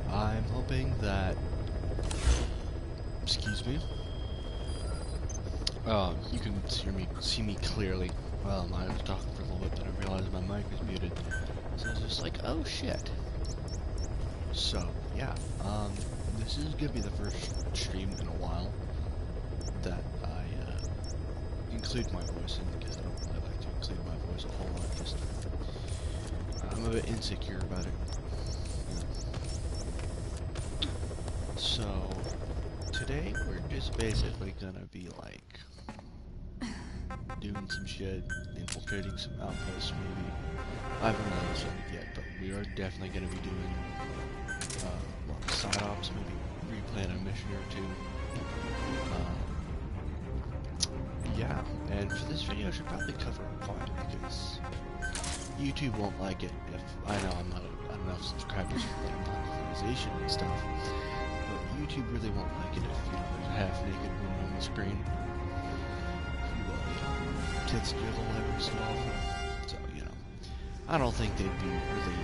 I'm hoping that, excuse me, you can see me clearly. I was talking for a little bit, then I realized my mic was muted, so I was just like, oh shit. So, yeah, this is gonna be the first stream in a while that I, include my voice in, because I don't really like to include my voice a whole lot, just, I'm a bit insecure about it. So, today we're just basically gonna be like doing some shit, infiltrating some outposts maybe. I haven't really decided yet, but we are definitely gonna be doing a lot of side ops, maybe replan a mission or two. Yeah, and for this video I should probably cover a point because YouTube won't like it if I know I'm not enough subscribers for like monetization and stuff. But YouTube really won't like it if, you know, there's a half-naked woman on the screen who, tits jiggle every so often. So, you know, I don't think they'd be really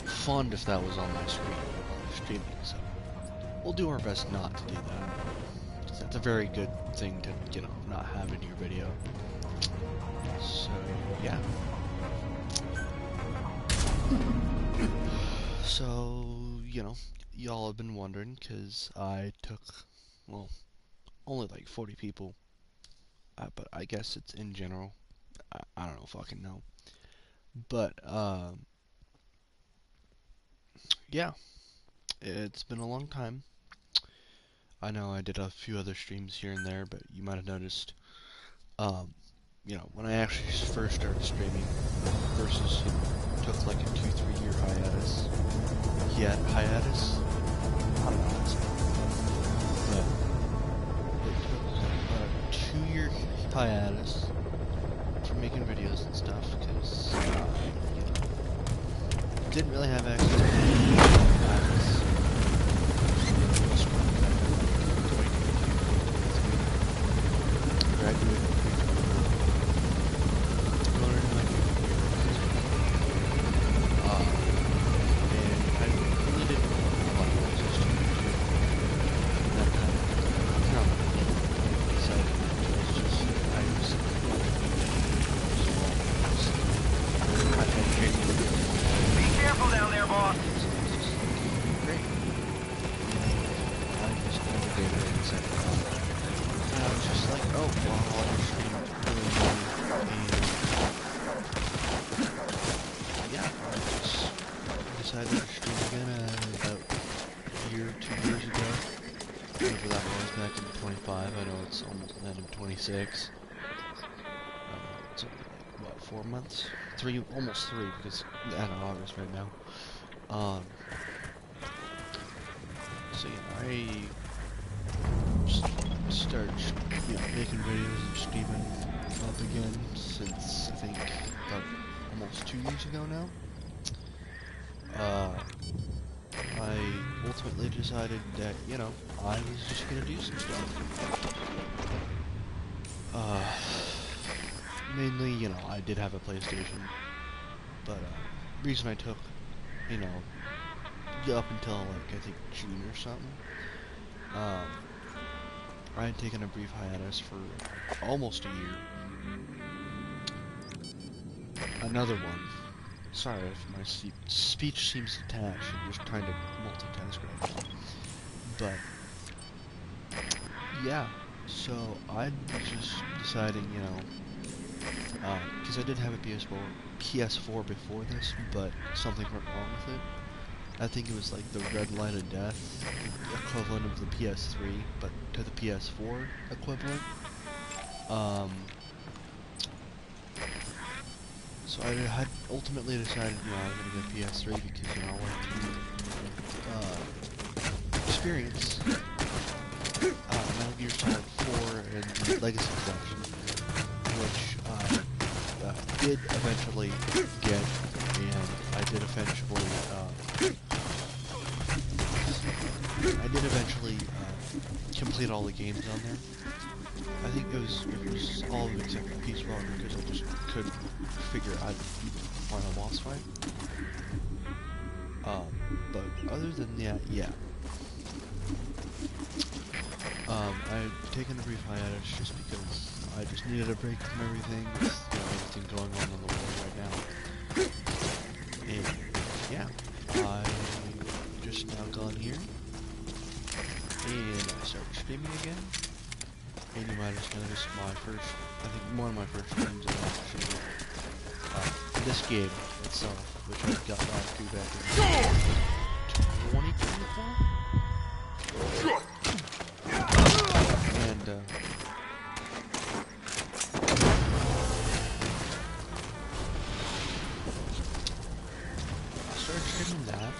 fond if that was on my screen while I was streaming, so we'll do our best not to do that. That's a very good thing to, you know, not have in your video. So, yeah. So, you know, y'all have been wondering, because I took, well, only like 40 people, but I guess it's in general. I don't know, fucking know. But, yeah, it's been a long time. I know I did a few other streams here and there, but you might have noticed, you know, when I actually first started streaming versus, you know, took like a 2-3 year hiatus. Hiatus? I don't know how to say it. But it took about a 2-year hiatus from making videos and stuff, because, you know, didn't really have access to any graduated. Decided to stream again about a year, 2 years ago. Whatever that was, back in 25. I know it's almost the end of 26. It's only like, what, 4 months? 3, almost 3, because the end of August right now. So yeah, I started, you know, making videos and streaming up again since, I think, about almost 2 years ago now. I ultimately decided that, you know, I was just gonna do some stuff. Mainly, you know, I did have a PlayStation, but, reason I took, you know, up until, like, I think June or something, I had taken a brief hiatus for almost a year. Another one. Sorry if my speech seems detached. I'm just trying to multitask right now. But, yeah. So, I was just deciding, you know, because I did have a PS4 before this, but something went wrong with it. I think it was like the red light of death, equivalent of the PS3, but to the PS4 equivalent. So I had ultimately decided, you know, I was going to get PS3 because, you know, I wanted to experience Metal Gear Solid 4 and the Legacy Collection, which I did eventually get, and I did eventually complete all the games on there. I think it was all of it except for Peace Walker, because I just couldn't figure out the final boss fight. But other than that, yeah. I've taken a brief hiatus just because I just needed a break from everything, with, everything going on in the world right now. And yeah, I just now gone here, and I started streaming again. And you might have noticed my first, I think one of my first streams I actually, this game itself, which I got back to back in 2024. And I started streaming that,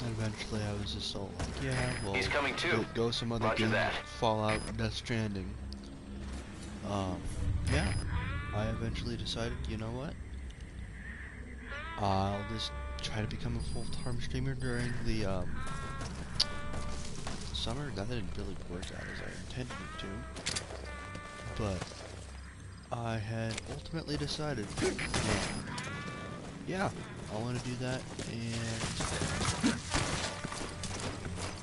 and eventually I was just all like, yeah, well, he's coming too. Go some other Roger games, that. Fallout, Death Stranding. Yeah, I eventually decided, you know what? I'll just try to become a full-time streamer during the summer. That didn't really work out as I intended it to, but I had ultimately decided, yeah, I want to do that, and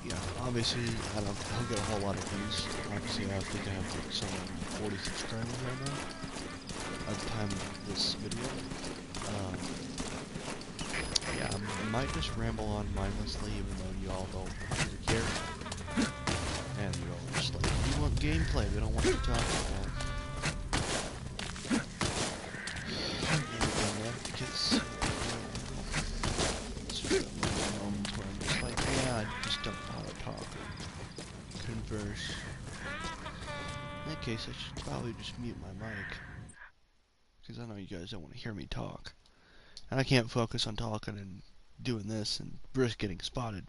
yeah, obviously I don't get a whole lot of views. Obviously, I think I have like some 40 subscribers right now at the time of this video. Yeah, I might just ramble on mindlessly, even though you all don't really care. And you're all just like, we want gameplay, we don't want you to talk about it. And again, that gets, it's just those moments where I'm just like, yeah, I just don't know how to talk, converse. In that case, I should probably just mute my mic, because I know you guys don't want to hear me talk. And I can't focus on talking and doing this and risk getting spotted.